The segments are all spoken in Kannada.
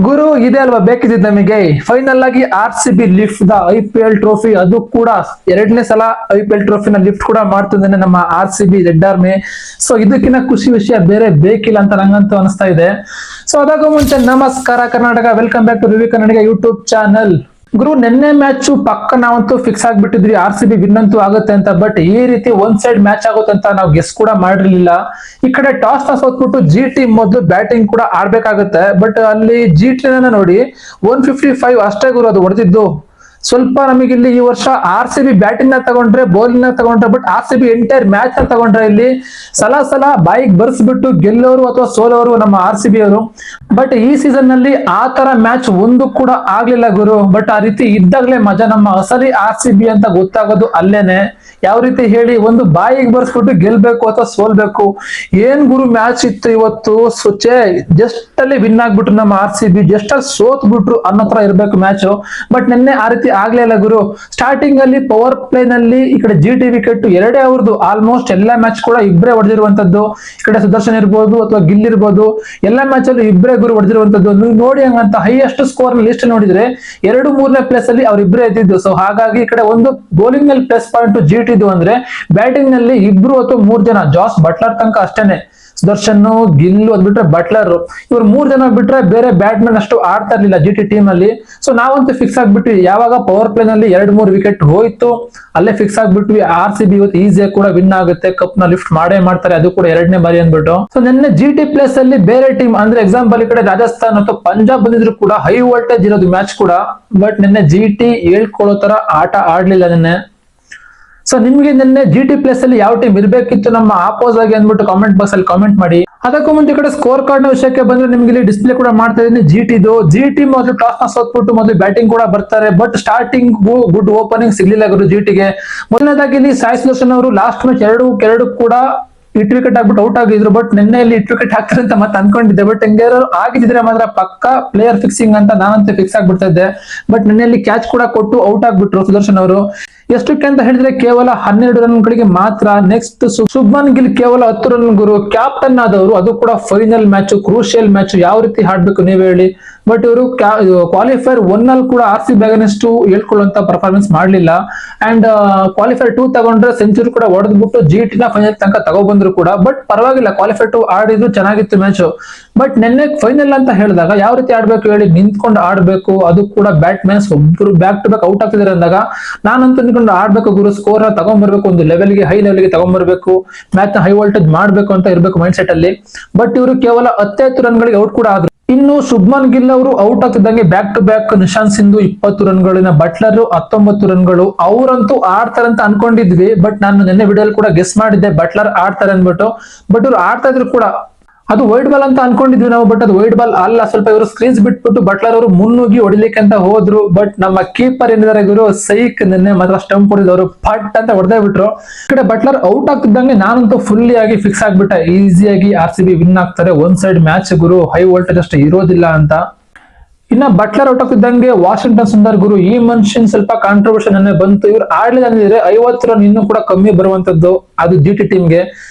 ಗುರು ಇದೆ ಅಲ್ವಾ ಬೇಕಿದ್ದು ನಮಗೆ ಫೈನಲ್ ಆಗಿ RCB lift the IPL trophy, ಅದು ಕೂಡ ಎರಡನೇ ಸಲ IPL ಟ್ರೋಫಿನ ಲಿಫ್ಟ್ ಕೂಡ ಮಾಡ್ತಿದ್ದಾನೆ ನಮ್ಮ RCB ರೆಡ್ ಆರ್ಮಿ. ಸೊ ಇದಕ್ಕಿಂತ ಖುಷಿ ವಿಷಯ ಬೇರೆ ಬೇಕಿಲ್ಲ ಅಂತ ನಂಗಂತೂ ಅನಿಸ್ತಾ ಇದೆ. ಸೊ ಅದಾಗೂ ಮುಂಚೆ ನಮಸ್ಕಾರ Karnataka, welcome back to review Kannadiga YouTube channel. ಗುರು ನಿನ್ನೆ ಮ್ಯಾಚ್ ಪಕ್ಕ ನಾವಂತೂ ಫಿಕ್ಸ್ ಆಗ್ಬಿಟ್ಟಿದ್ರಿ RCB ವಿನ್ ಅಂತೂ ಆಗುತ್ತೆ ಅಂತ. ಬಟ್ ಈ ರೀತಿ ಒಂದ್ ಸೈಡ್ ಮ್ಯಾಚ್ ಆಗುತ್ತೆ ಅಂತ ನಾವು ಗೆಸ್ ಕೂಡ ಮಾಡಿರ್ಲಿಲ್ಲ. ಈ ಕಡೆ ಟಾಸ್ ನ ಸೋತ್ಬಿಟ್ಟು GT ಮೊದಲು ಬ್ಯಾಟಿಂಗ್ ಕೂಡ ಆಡ್ಬೇಕಾಗುತ್ತೆ. ಬಟ್ ಅಲ್ಲಿ GT ನೋಡಿ 155 ಅಷ್ಟೇ ಗುರು ಅದು ಹೊಡೆದಿದ್ದು. ಸ್ವಲ್ಪ ನಮಗೆ ಇಲ್ಲಿ ಈ ವರ್ಷ RCB ಬ್ಯಾಟಿಂಗ್ ನ ತಗೊಂಡ್ರೆ, ಬೌಲಿಂಗ್ ನ ತಗೊಂಡ್ರೆ, ಬಟ್ RCB ಎಂಟೈರ್ ಮ್ಯಾಚ್ ನ ತಗೊಂಡ್ರೆ ಇಲ್ಲಿ ಸಲ ಬಾಯಿಗೆ ಬರ್ಸ್ಬಿಟ್ಟು ಗೆಲ್ಲೋರು ಅಥವಾ ಸೋಲೋರು ನಮ್ಮ RCB ಅವರು. ಬಟ್ ಈ ಸೀಸನ್ ನಲ್ಲಿ ಆ ತರ ಮ್ಯಾಚ್ ಒಂದು ಕೂಡ ಆಗ್ಲಿಲ್ಲ ಗುರು. ಬಟ್ ಆ ರೀತಿ ಇದ್ದಾಗಲೇ ಮಜಾ, ನಮ್ಮ ಅಸಲಿ RCB ಅಂತ ಗೊತ್ತಾಗೋದು ಅಲ್ಲೇನೆ. ಯಾವ ರೀತಿ ಹೇಳಿ, ಒಂದು ಬಾಯಿಗೆ ಬರ್ಸ್ಬಿಟ್ಟು ಗೆಲ್ಬೇಕು ಅಥವಾ ಸೋಲ್ಬೇಕು. ಏನ್ ಗುರು ಮ್ಯಾಚ್ ಇತ್ತು ಇವತ್ತು. ಸೊಚೆ ಜಸ್ಟ್ ಅಲ್ಲಿ ವಿನ್ ಆಗ್ಬಿಟ್ರು ನಮ್ಮ RCB, ಜಸ್ಟ್ ಅಲ್ಲಿ ಸೋತ್ ಬಿಟ್ರು ಅನ್ನೋ ತರ ಇರ್ಬೇಕು ಮ್ಯಾಚ್. ಬಟ್ ನಿನ್ನೆ ಆ ರೀತಿ ಆಗ್ಲೇ ಇಲ್ಲ ಗುರು. ಸ್ಟಾರ್ಟಿಂಗ್ ಅಲ್ಲಿ ಪವರ್ ಪ್ಲೇ ನಲ್ಲಿ ಈ ಕಡೆ GT ವಿಕೆಟ್ ಎರಡೇ ಅವ್ರದ್ದು. ಆಲ್ಮೋಸ್ಟ್ ಎಲ್ಲಾ ಮ್ಯಾಚ್ ಕೂಡ ಇಬ್ಬರೇ ಹೊಡೆದಿರುವಂತದ್ದು. ಈ ಕಡೆ ಸುದರ್ಶನ್ ಇರ್ಬೋದು ಅಥವಾ ಗಿಲ್ ಇರ್ಬೋದು, ಎಲ್ಲಾ ಮ್ಯಾಚ್ ಅಲ್ಲಿ ಇಬ್ಬರೇ ಗುರು ಹೊಡೆದಿರುವಂತದ್ದು. ನೀವು ನೋಡಿ ಹಂಗಂತ ಹೈಯೆಸ್ಟ್ ಸ್ಕೋರ್ ಲಿಸ್ಟ್ ನೋಡಿದ್ರೆ 2-3ನೇ ಪ್ಲೇಸ್ ಅಲ್ಲಿ ಅವ್ರಿಬ್ರೇ ಇದ್ದಿದ್ದು. ಸೊ ಹಾಗಾಗಿ ಈ ಕಡೆ ಒಂದು ಬೌಲಿಂಗ್ ನಲ್ಲಿ ಪ್ಲಸ್ ಪಾಯಿಂಟ್ GT ಇದು ಅಂದ್ರೆ, ಬ್ಯಾಟಿಂಗ್ ನಲ್ಲಿ ಇಬ್ರು ಅಥವಾ 3 ಜನ, ಜಾಸ್ ಬಟ್ಲರ್ ತನಕ ಅಷ್ಟೇನೆ, ಸುದರ್ಶನ್, ಗಿಲ್ ಅದ್ಬಿಟ್ರೆ ಬಟ್ಲರ್, ಇವ್ರು 3 ಜನ ಬಿಟ್ರೆ ಬೇರೆ ಬ್ಯಾಟ್ಮನ್ ಅಷ್ಟು ಆಡ್ತಾ ಇರ್ಲಿಲ್ಲ GT ಟೀಮ್ ಅಲ್ಲಿ. ಸೊ ನಾವಂತೂ ಫಿಕ್ಸ್ ಆಗ್ಬಿಟ್ವಿ, ಯಾವಾಗ ಪವರ್ ಪ್ಲೇ ನಲ್ಲಿ 2-3 ವಿಕೆಟ್ ಹೋಯ್ತು ಅಲ್ಲೇ ಫಿಕ್ಸ್ ಆಗ್ಬಿಟ್ವಿ. RCB ಇವತ್ತು ಈಸಿಯಾಗಿ ಕೂಡ ವಿನ್ ಆಗುತ್ತೆ, ಕಪ್ ನ ಲಿಫ್ಟ್ ಮಾಡೇ ಮಾಡ್ತಾರೆ, ಅದು ಕೂಡ 2ನೇ ಬಾರಿ ಅಂದ್ಬಿಟ್ಟು. ಸೊ ನಿನ್ನೆ GT ಪ್ಲೇಸ್ ಅಲ್ಲಿ ಬೇರೆ ಟೀಮ್ ಅಂದ್ರೆ ಎಕ್ಸಾಂಪಲ್ ಈ ಕಡೆ ರಾಜಸ್ಥಾನ್ ಅಥವಾ ಪಂಜಾಬ್ ಬಂದಿದ್ರು ಕೂಡ ಹೈ ವೋಲ್ಟೇಜ್ ಇರೋದು ಮ್ಯಾಚ್ ಕೂಡ. ಬಟ್ ನಿನ್ನೆ GT ಹೇಳ್ಕೊಳ್ಳೋ ತರ ಆಟ ಆಡ್ಲಿಲ್ಲ ನಿನ್ನೆ. ಸೊ ನಿಮ್ಗೆ ನಿನ್ನೆ GT ಪ್ಲೇಸ್ ಅಲ್ಲಿ ಯಾವ ಟೀಮ್ ಇರ್ಬೇಕಿತ್ತು ನಮ್ಮ ಆಪೋಸ್ ಆಗಿ ಅಂದ್ಬಿಟ್ಟು ಕಾಮೆಂಟ್ ಬಾಕ್ಸ್ ಅಲ್ಲಿ ಕಾಮೆಂಟ್ ಮಾಡಿ. ಅದಕ್ಕೂ ಮುಂಚೆ ಈ ಕಡೆ ಸ್ಕೋರ್ ಕಾರ್ಡ್ ನ ವಿಷಯಕ್ಕೆ ಬಂದ್ರೆ, ನಿಮ್ಗೆ ಇಲ್ಲಿ ಡಿಸ್ಪ್ಲೇ ಕೂಡ ಮಾಡ್ತಾ ಇದೀನಿ GT ಮೊದಲು ಟಾಸ್ ನ ಸೋತ್ಬಿಟ್ಟು ಮೊದಲು ಬ್ಯಾಟಿಂಗ್ ಕೂಡ ಬರ್ತಾರೆ. ಬಟ್ ಸ್ಟಾರ್ಟಿಂಗ್ ಗುಡ್ ಓಪನಿಂಗ್ ಸಿಗ್ಲಿಲ್ಲ ಗುರು GT ಗೆ. ಮೊದಲನೇದಾಗಿ ಇಲ್ಲಿ ಸಾಯಿ ಸುದರ್ಶನ್ ಅವರು ಲಾಸ್ಟ್ ಮ್ಯಾಚ್ ಎರಡು ಕೂಡ ಹಿಟ್ ವಿಕೆಟ್ ಆಗ್ಬಿಟ್ಟು ಔಟ್ ಆಗಿದ್ರು. ಬಟ್ ನಿನ್ನೆ ಇಲ್ಲಿ ಹಿಟ್ ವಿಕೆಟ್ ಹಾಕ್ತಾರೆ ಅಂತ ಮತ್ತೆ ಅನ್ಕೊಂಡಿದ್ದೆ. ಬಟ್ ಹೆಂಗಾರು ಆಗಿದ್ರೆ ಮಾತ್ರ ಪಕ್ಕ ಪ್ಲೇಯರ್ ಫಿಕ್ಸಿಂಗ್ ಅಂತ ನಾನಂತೂ ಫಿಕ್ಸ್ ಆಗ್ಬಿಡ್ತಾ ಇದ್ದೆ. ಬಟ್ ನಿನ್ನೆಲ್ಲಿ ಕ್ಯಾಚ್ ಕೂಡ ಕೊಟ್ಟು ಔಟ್ ಆಗ್ಬಿಟ್ರು ಸುದರ್ಶನ್ ಅವರು. ಎಷ್ಟಕ್ಕೆ ಅಂತ ಹೇಳಿದ್ರೆ ಕೇವಲ 12 ರನ್ಗಳಿಗೆ ಮಾತ್ರ. ನೆಕ್ಸ್ಟ್ ಶುಭ್ಮನ್ ಗಿಲ್ ಕೇವಲ 10 ರನ್ ಗುರು. ಕ್ಯಾಪ್ಟನ್ ಆದವರು, ಅದು ಕೂಡ ಫೈನಲ್ ಮ್ಯಾಚ್, ಕ್ರೂಷಿಯಲ್ ಮ್ಯಾಚ್, ಯಾವ ರೀತಿ ಆಡ್ಬೇಕು ನೀವ್ ಹೇಳಿ. ಬಟ್ ಇವರು ಕ್ವಾಲಿಫೈರ್ 1 ಅಲ್ಲಿ ಕೂಡ RCB ಅಗೇನ್ಸ್ಟ್ ಹೇಳ್ಕೊಳ್ಳುವಂತ ಪರ್ಫಾರ್ಮೆನ್ಸ್ ಮಾಡ್ಲಿಲ್ಲ. ಅಂಡ್ ಕ್ವಾಲಿಫೈರ್ 2 ತಗೊಂಡ್ರೆ ಸೆಂಚುರಿ ಕೂಡ ಹೊಡೆದ್ಬಿಟ್ಟು GT ನ ಫೈನಲ್ ತನಕ ತಗೊಬಂದ್ರು ಕೂಡ. ಬಟ್ ಪರವಾಗಿಲ್ಲ, ಕ್ವಾಲಿಫೈರ್ 2 ಆಡಿದ್ರು ಚೆನ್ನಾಗಿತ್ತು ಮ್ಯಾಚ್. ಬಟ್ ನಿನ್ನೆ ಫೈನಲ್ ಅಂತ ಹೇಳಿದಾಗ ಯಾವ ರೀತಿ ಆಡ್ಬೇಕು ಹೇಳಿ, ನಿಂತ್ಕೊಂಡು ಆಡ್ಬೇಕು, ಅದು ಕೂಡ ಬ್ಯಾಟ್ಮನ್ಸ್ ಒಬ್ರು ಬ್ಯಾಕ್ ಟು ಬ್ಯಾಕ್ ಔಟ್ ಆಗ್ತಿದ್ದಾರೆ ಅಂದಾಗ ನಾನಂತೂ ನಿಂತ್ಕೊಂಡು ಆಡ್ಬೇಕು ಗುರು. ಸ್ಕೋರ್ ನ ತಗೊಂಡ್ಬರ್ಬೇಕು, ಒಂದು ಲೆವೆಲ್ಗೆ, ಹೈ ಲೆವೆಲ್ಗೆ ತಗೊಂಡ್ಬರ್ಬೇಕು, ಮ್ಯಾಚ್ ನ ಹೈ ವೋಲ್ಟೇಜ್ ಮಾಡ್ಬೇಕು ಅಂತ ಇರ್ಬೇಕು ಮೈಂಡ್ ಸೆಟ್ ಅಲ್ಲಿ. ಬಟ್ ಇವರು ಕೇವಲ 15 ರನ್ಗಳಿಗೆ ಔಟ್ ಕೂಡ ಆದ್ರು. ಇನ್ನು ಶುಭ್ಮನ್ ಗಿಲ್ ಅವರು ಔಟ್ ಆಗ್ತಿದ್ದಂಗೆ back to back Nishant Sindhu 20 ರನ್ಗಳಿನ, ಬಟ್ಲರ್ 19 ರನ್ಗಳು. ಅವರಂತೂ ಆಡ್ತಾರೆ ಅಂತ ಅನ್ಕೊಂಡಿದ್ವಿ. ಬಟ್ ನಾನು ನಿನ್ನೆ ವಿಡಿಯೋ ಕೂಡ ಗೆಸ್ ಮಾಡಿದ್ದೆ ಬಟ್ಲರ್ ಆಡ್ತಾರೆ ಅನ್ಬಿಟ್ಟು. ಬಟ್ ಇವ್ರು ಆಡ್ತಾ ಇದ್ರು ಕೂಡ ಅದು ವೈಡ್ ಬಾಲ್ ಅಂತ ಅನ್ಕೊಂಡಿದ್ವಿ ನಾವು. ಬಟ್ ಅದು ವೈಡ್ ಬಾಲ್ ಅಲ್ಲ. ಸ್ವಲ್ಪ ಇವರು ಸ್ಕ್ರೀನ್ಸ್ ಬಿಟ್ಬಿಟ್ಟು ಬಟ್ಲರ್ ಅವರು ಮುನ್ನುಗ್ಗಿ ಹೊಡಿಲಿಕ್ಕೆ ಅಂತ ಹೋದ್ರು. ಬಟ್ ನಮ್ಮ ಕೀಪರ್ ಏನಿದ್ದಾರೆ ಗುರು, ಸೈಕ್ ನಿನ್ನೆ ಮಾತ್ರ ಸ್ಟಂಪ್ ಹೊಡಿದವರು ಪಟ್ ಅಂತ ಹೊಡೆದೇ ಬಿಟ್ರು. ಈ ಕಡೆ ಬಟ್ಲರ್ ಔಟ್ ಆಗ್ತಿದ್ದಂಗೆ ನಾನಂತೂ ಫುಲ್ಲಿ ಆಗಿ ಫಿಕ್ಸ್ ಆಗ್ಬಿಟ್ಟೆ, ಈಸಿಯಾಗಿ RCB ವಿನ್ ಆಗ್ತಾರೆ. ಒಂದ್ ಸೈಡ್ ಮ್ಯಾಚ್ ಗುರು, ಹೈ ವೋಲ್ಟೇಜ್ ಅಷ್ಟು ಇರೋದಿಲ್ಲ ಅಂತ. ಇನ್ನ ಬಟ್ಲರ್ ಔಟ್ ಆಗ್ತಿದ್ದಂಗೆ ವಾಷಿಂಗ್ಟನ್ ಸುಂದರ್ ಗುರು, ಈ ಮನುಷ್ಯನ್ ಸ್ವಲ್ಪ ಕಾಂಟ್ರಿಬ್ಯೂಷನ್ ಅನ್ನೇ ಬಂತು. ಇವ್ರು ಆಡ್ಲಿಲ್ಲ ಅಂದ್ರೆ 50 ರನ್ ಇನ್ನೂ ಕೂಡ ಕಮ್ಮಿ ಬರುವಂತದ್ದು, ಅದು GT ಟೀಮ್ಗೆ.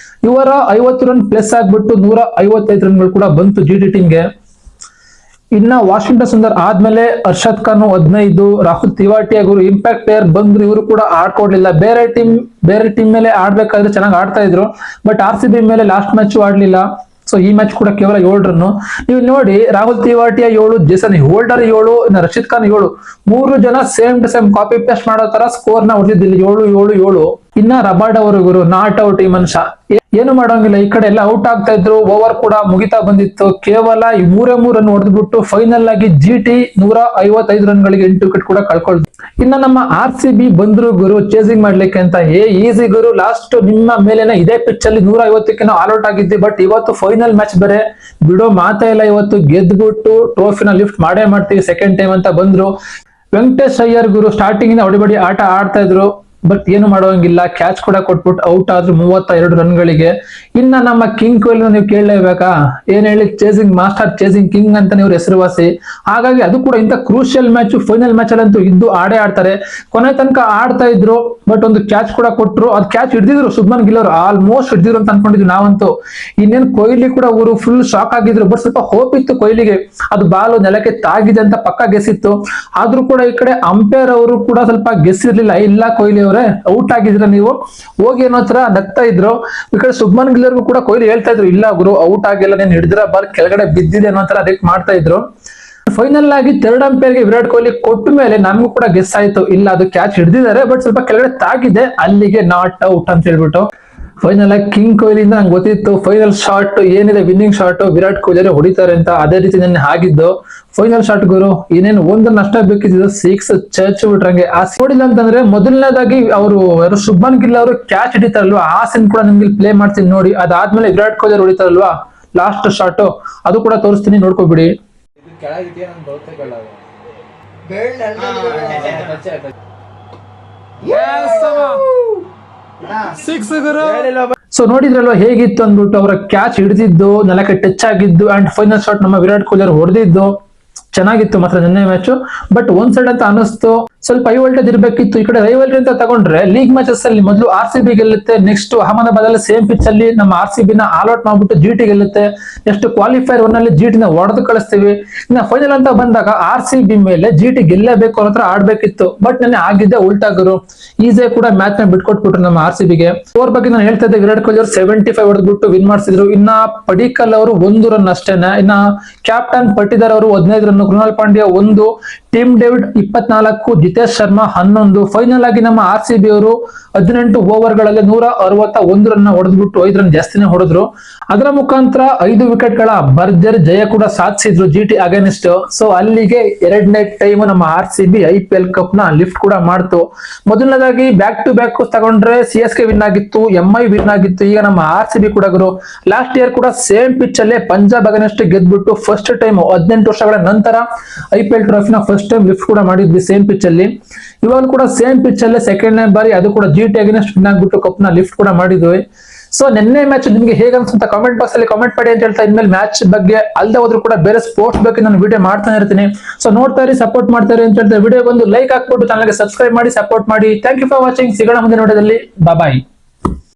ಇವರ 50 ರನ್ ಪ್ಲಸ್ ಆಗ್ಬಿಟ್ಟು 155 ರನ್ಗಳು ಕೂಡ ಬಂತು GT ಟೀಮ್ಗೆ. ಇನ್ನ ವಾಷಿಂಗ್ಟನ್ ಸುಂದರ್ ಆದ್ಮೇಲೆ ಅರ್ಷದ್ ಖಾನ್ 15, ರಾಹುಲ್ ತಿವಾಟಿಯಾ ಗುರು ಇಂಪ್ಯಾಕ್ಟ್ ಪ್ಲೇಯರ್ ಬಂದ್ರು. ಇವರು ಕೂಡ ಆಡ್ಕೊಡ್ಲಿಲ್ಲ. ಬೇರೆ ಟೀಮ್ ಮೇಲೆ ಆಡ್ಬೇಕಾದ್ರೆ ಚೆನ್ನಾಗಿ ಆಡ್ತಾ ಇದ್ರು. ಬಟ್ RCB ಮೇಲೆ ಲಾಸ್ಟ್ ಮ್ಯಾಚ್ ಆಡ್ಲಿಲ್ಲ. ಸೊ ಈ ಮ್ಯಾಚ್ ಕೂಡ ಕೇವಲ 7 ರನ್. ನೀವು ನೋಡಿ, ರಾಹುಲ್ ತಿವಾಟಿಯಾ 7, ಜೇಸನ್ ಹೋಲ್ಡರ್ 7, ಇನ್ನು ರಶೀದ್ ಖಾನ್ 7, 3 ಜನ same to same copy paste ಮಾಡೋ ತರ ಸ್ಕೋರ್ ನ ಹೊಡೆದಿದ್ದಿಲ್ಲ. 7. ಇನ್ನ ರಬಾರ್ಡ್ ಅವರು ಗುರು ನಾಟ್ ಔಟ್. ಈ ಮನುಷ್ಯ ಏನು ಮಾಡೋಂಗಿಲ್ಲ. ಈ ಕಡೆ ಎಲ್ಲ ಔಟ್ ಆಗ್ತಾ ಇದ್ರು, ಓವರ್ ಕೂಡ ಮುಗಿತಾ ಬಂದಿತ್ತು. ಕೇವಲ 3 ರನ್ ಹೊಡೆದ್ಬಿಟ್ಟು ಫೈನಲ್ ಆಗಿ GT 155 ರನ್ಗಳಿಗೆ 8 ವಿಕೆಟ್ ಕೂಡ ಕಳ್ಕೊಳ್ತು. ಇನ್ನ ನಮ್ಮ RCB ಬಂದ್ರು ಗುರು ಚೇಸಿಂಗ್ ಮಾಡ್ಲಿಕ್ಕೆ ಅಂತ. ಈಸಿ ಗುರು, ಲಾಸ್ಟ್ ನಿಮ್ಮ ಮೇಲೆನ ಇದೇ ಪಿಚ್ ಅಲ್ಲಿ 150ಕ್ಕೆ ಆಲ್ ಔಟ್ ಆಗಿದ್ವಿ. ಬಟ್ ಇವತ್ತು ಫೈನಲ್ ಮ್ಯಾಚ್ ಬೇರೆ, ಬಿಡೋ ಮಾತಾ ಇಲ್ಲ. ಇವತ್ತು ಗೆದ್ಬಿಟ್ಟು ಟ್ರೋಫಿನ ಲಿಫ್ಟ್ ಮಾಡೇ ಮಾಡ್ತೀವಿ ಸೆಕೆಂಡ್ ಟೈಮ್ ಅಂತ ಬಂದ್ರು. ವೆಂಕಟೇಶ್ ಅಯ್ಯರ್ ಗುರು ಸ್ಟಾರ್ಟಿಂಗ್ ಇಂದ ಹೊಡಿಬಡಿ ಆಟ ಆಡ್ತಾ ಇದ್ರು. ಬಟ್ ಏನು ಮಾಡೋಂಗಿಲ್ಲ, ಕ್ಯಾಚ್ ಕೂಡ ಕೊಟ್ಬಿಟ್ಟು ಔಟ್ ಆದ್ರು 32 ರನ್ಗಳಿಗೆ. ಇನ್ನ ನಮ್ಮ ಕಿಂಗ್ ಕೊಹ್ಲಿ ನೀವು ಕೇಳಲೇಬೇಕಾ, ಏನ್ ಹೇಳಿ, ಚೇಸಿಂಗ್ ಮಾಸ್ಟರ್, ಚೇಸಿಂಗ್ ಕಿಂಗ್ ಅಂತಾನೆ ಇವ್ರ ಹೆಸರುವಾಸಿ. ಹಾಗಾಗಿ ಅದು ಕೂಡ ಇಂತ ಕ್ರೂಷಿಯಲ್ ಮ್ಯಾಚ್, ಫೈನಲ್ ಮ್ಯಾಚ್ ಅಲ್ಲಂತೂ ಇದ್ದು ಆಡೇ ಆಡ್ತಾರೆ. ಕೊನೆ ತನಕ ಆಡ್ತಾ ಇದ್ರು, ಬಟ್ ಒಂದು ಕ್ಯಾಚ್ ಕೂಡ ಕೊಟ್ರು. ಅದ್ ಕ್ಯಾಚ್ ಹಿಡಿದಿದ್ರು ಶುಭ್ಮನ್ ಗಿಲ್ ಅವರು, ಆಲ್ಮೋಸ್ಟ್ ಹಿಡಿದಿದ್ರು ಅಂತ ಅನ್ಕೊಂಡಿದ್ವಿ ನಾವಂತೂ. ಇನ್ನೇನು ಕೊಹ್ಲಿ ಕೂಡ ಅವರು ಫುಲ್ ಶಾಕ್ ಆಗಿದ್ರು, ಬಟ್ ಸ್ವಲ್ಪ ಹೋಪ್ ಇತ್ತು ಕೊಹ್ಲಿಗೆ, ಅದು ಬಾಲು ನೆಲಕ್ಕೆ ತಾಗಿದೆ ಅಂತ ಪಕ್ಕ ಗೆಸ್ಸಿತ್ತು. ಆದ್ರೂ ಕೂಡ ಈ ಕಡೆ ಅಂಪೈರ್ ಅವರು ಕೂಡ ಸ್ವಲ್ಪ ಗೆಸ್ಸಿರ್ಲಿಲ್ಲ, ಇಲ್ಲ ಕೊಹ್ಲಿ ಅವರೇ ಔಟ್ ಆಗಿದ್ರ ನೀವು ಹೋಗಿ ಅನ್ನೋ ತರ ನಗ್ತಾ ಇದ್ರು. ಈ ಕಡೆ ಶುಭ್ಮನ್ ಗಿಲ್ ಅವ್ರಿಗೂ ಕೂಡ ಕೊಹ್ಲಿ ಹೇಳ್ತಾ ಇದ್ರು, ಇಲ್ಲ ಗುರು ಔಟ್ ಆಗಿಲ್ಲ, ನೀನ್ ಹಿಡಿದಿರ ಬಾಲ್ ಕೆಳಗಡೆ ಬಿದ್ದಿದೆ ಅನ್ನೋ ತರ ರಿಯಾಕ್ಟ್ ಮಾಡ್ತಾ ಇದ್ರು. ಫೈನಲ್ ಆಗಿ ಥರ್ಡ್ ಅಂಪೈರ್ ಗೆ ವಿರಾಟ್ ಕೊಹ್ಲಿ ಕೊಟ್ಟ ಮೇಲೆ ನಮಗೂ ಕೂಡ ಗೆಸ್ ಆಯ್ತು, ಇಲ್ಲ ಅದು ಕ್ಯಾಚ್ ಹಿಡಿದಿದ್ದಾರೆ, ಬಟ್ ಸ್ವಲ್ಪ ಕೆಳಗಡೆ ತಾಗಿದೆ, ಅಲ್ಲಿಗೆ ನಾಟ್ ಔಟ್ ಅಂತ ಹೇಳ್ಬಿಟ್ಟು. ಫೈನಲ್ ಆಗಿ ಕಿಂಗ್ ಕೊಹ್ಲಿಯಿಂದ ನಂಗೆ ಗೊತ್ತಿತ್ತು ಫೈನಲ್ ಶಾಟ್ ಏನಿದೆ, ವಿನ್ನಿಂಗ್ ಶಾಟ್ ವಿರಾಟ್ ಕೊಹ್ಲಿ ಹೊಡಿತಾರೆ ಅಂತ. ಅದೇ ರೀತಿ ನೆನ್ನೆ ಆಗಿದ್ದು ಫೈನಲ್ ಶಾಟ್ ಗುರು, ಇನ್ನೇನು ಒಂದನ್ನ ಅಷ್ಟ ಬೇಕಿದ್ದು 6 ಚರ್ಚ್ ಬಿಟ್ರಂಗೆ. ಆ ನೋಡಿಲ್ಲ ಅಂತಂದ್ರೆ ಮೊದಲನೇದಾಗಿ ಅವರು ಯಾರು ಶುಭ್ಮನ್ ಗಿಲ್ ಅವರು ಕ್ಯಾಚ್ ಹಿಡಿತಾರಲ್ವಾ, ಆ ಸೀನ್ ಕೂಡ ನಿಮ್ಗೆ ಪ್ಲೇ ಮಾಡ್ತೀನಿ ನೋಡಿ. ಅದಾದ್ಮೇಲೆ ವಿರಾಟ್ ಕೊಹ್ಲಿ ಹೊಡಿತಾರಲ್ವಾ ಲಾಸ್ಟ್ ಶಾಟ್, ಅದು ಕೂಡ ತೋರಿಸ್ತೀನಿ, ನೋಡ್ಕೊಬಿಡಿ. ಸೊ ನೋಡಿದ್ರಲ್ವಾ ಹೇಗಿತ್ತು ಅಂದ್ಬಿಟ್ಟು, ಅವರ ಕ್ಯಾಚ್ ಹಿಡಿದಿದ್ದು, ನೆಲಕ್ಕೆ ಟಚ್ ಆಗಿದ್ದು, ಅಂಡ್ ಫೈನಲ್ ಶಾಟ್ ನಮ್ಮ ವಿರಾಟ್ ಕೊಹ್ಲಿ ಅವರು ಹೊಡೆದಿದ್ದು ಚೆನ್ನಾಗಿತ್ತು ಮಾತ್ರ ನಿನ್ನೆ ಮ್ಯಾಚ್. ಬಟ್ ಒಂದ್ ಸೈಡ್ ಅಂತ ಅನಿಸ್ತು, ಸ್ವಲ್ಪ ಹೈ ವೋಲ್ಟೇಜ್ ಇರಬೇಕಿತ್ತು. ಈ ಕಡೆ ರೈವಲ್ರಿ ಅಂತ ತಗೊಂಡ್ರೆ ಲೀಗ್ ಮ್ಯಾಚಸ್ ಅಲ್ಲಿ ಮೊದಲು RCB ಗೆಲ್ಲುತ್ತೆ, ನೆಕ್ಸ್ಟ್ ಅಹಮದಾಬಾದ್ ಅಲ್ಲಿ ಸೇಮ್ ಪಿಚ್ ಅಲ್ಲಿ ನಮ್ಮ RCB ನ ಆಲ್ ಔಟ್ ಮಾಡ್ಬಿಟ್ಟು GT ಗೆಲ್ಲುತ್ತೆ, ನೆಕ್ಸ್ಟ್ ಕ್ವಾಲಿಫೈರ್ 1 ಅಲ್ಲಿ GT ನ ಹೊಡೆದು ಕಳಿಸ್ತೀವಿ. ಇನ್ನ ಫೈನಲ್ ಅಂತ ಬಂದಾಗ RCB ಮೇಲೆ GT ಗೆಲ್ಲೇಬೇಕು ಅನ್ನೋ ಆಡ್ಬೇಕಿತ್ತು. ಬಟ್ ನೆನ್ನೆ ಆಗಿದ್ದೆ ಉಲ್ಟಾ ಗುರು, ಈಸೆ ಕೂಡ ಮ್ಯಾಚ್ ನ ಬಿಟ್ಕೊಟ್ಬಿಟ್ರು ನಮ್ಮ RCB ಗೆ. ಓವರ್ ಬಗ್ಗೆ ನಾನು ಹೇಳ್ತಾ ಇದ್ದೆ, ವಿರಾಟ್ ಕೊಹ್ಲಿ ಅವರು 75 ಹೊಡೆದ್ಬಿಟ್ಟು ವಿನ್ ಮಾಡಿಸಿದ್ರು. ಇನ್ನ ಪಡಿಕಲ್ ಅವರು 1 ರನ್ ಅಷ್ಟೇನೆ, ಇನ್ನ ಕ್ಯಾಪ್ಟನ್ ಪಟ್ಟಿದಾರ್ ಅವರು 15 run, Krunal Pandya 1, Tim David 24, Jitesh Sharma 11. Final ಆಗಿ ನಮ್ಮ RCB ಅವರು 18 ಓವರ್ ಗಳಲ್ಲಿ 161 ರನ್ ಹೊಡೆದ್ಬಿಟ್ಟು 5 ರನ್ ಜಾಸ್ತಿನೇ ಹೊಡೆದ್ರು. ಅದರ ಮುಖಾಂತರ 5 ವಿಕೆಟ್ ಗಳ ಭರ್ಜರಿ ಜಯ ಕೂಡ ಸಾಧಿಸಿದ್ರು GT ಅಗೇನಿಸ್ಟ್. ಸೊ ಅಲ್ಲಿಗೆ ಎರಡನೇ ಟೈಮ್ ನಮ್ಮ RCB IPL ಕಪ್ ನ ಲಿಫ್ಟ್ ಕೂಡ ಮಾಡ್ತು. ಮೊದಲನೇದಾಗಿ ಬ್ಯಾಕ್ ಟು ಬ್ಯಾಕ್ ತಗೊಂಡ್ರೆ CSK ವಿನ್ ಆಗಿತ್ತು, MI ವಿನ್ ಆಗಿತ್ತು. ಈಗ ನಮ್ಮ RCB ಕೂಡ ಗುರು ಲಾಸ್ಟ್ ಇಯರ್ ಕೂಡ ಸೇಮ್ ಪಿಚ್ ಅಲ್ಲೇ ಪಂಜಾಬ್ ಅಗೇನಿಸ್ಟ್ ಗೆದ್ಬಿಟ್ಟು ಫಸ್ಟ್ ಟೈಮ್ 18 ವರ್ಷಗಳ ನಂತರ IPL ಟ್ರೋಫಿನ ಫಸ್ಟ್ ಟೈಮ್ ಲಿಫ್ಟ್ ಕೂಡ ಮಾಡಿದ್ವಿ ಸೇಮ್ ಪಿಚ್ ಅಲ್ಲಿ. ಇವಾಗ ಕೂಡ ಸೇಮ್ ಪಿಚ್ ಅಲ್ಲೇ ಸೆಕೆಂಡ್ ಬಾರಿ ಅದು ಕೂಡ GT ಅಗೇನಿಸ್ಟ್ ವಿನ್ ಆಗ್ಬಿಟ್ಟು ಕಪ್ ನ ಲಿಫ್ಟ್ ಕೂಡ ಮಾಡಿದ್ವಿ. ಸೊ ನಿನ್ನೆ ಮ್ಯಾಚ್ ನಿಮ್ಗೆ ಹೇಗೆ ಅನ್ಸುತ್ತೆ ಕಾಮೆಂಟ್ ಬಾಕ್ಸ್ ಅಲ್ಲಿ ಕಾಮೆಂಟ್ ಮಾಡಿ ಅಂತ ಹೇಳ್ತಾ, ಇನ್ಮೇಲೆ ಮ್ಯಾಚ್ ಬಗ್ಗೆ ಅಲ್ಲದೆ ಹೋದ್ರು ಕೂಡ ಬೇರೆ ಸ್ಪೋರ್ಟ್ಸ್ ಬಗ್ಗೆ ನಾನು ವಿಡಿಯೋ ಮಾಡ್ತಾನೆ ಇರ್ತೀನಿ. ಸೊ ನೋಡ್ತಾ ಇರಿ, ಸಪೋರ್ಟ್ ಮಾಡ್ತಾ ಇರಿ ಅಂತ ಹೇಳ್ತಾ ವಿಡಿಯೋಗೆ ಒಂದು ಲೈಕ್ ಹಾಕ್ಬಿಟ್ಟು ಚಾನಲ್ಗೆ ಸಬ್ಸ್ಕ್ರೈಬ್ ಮಾಡಿ ಸಪೋರ್ಟ್ ಮಾಡಿ. Thank you for watching. ಸಿಗೋಣ ಮುಂದಿನ ವಿಡಿಯೋದಲ್ಲಿ. ಬಾಯ್.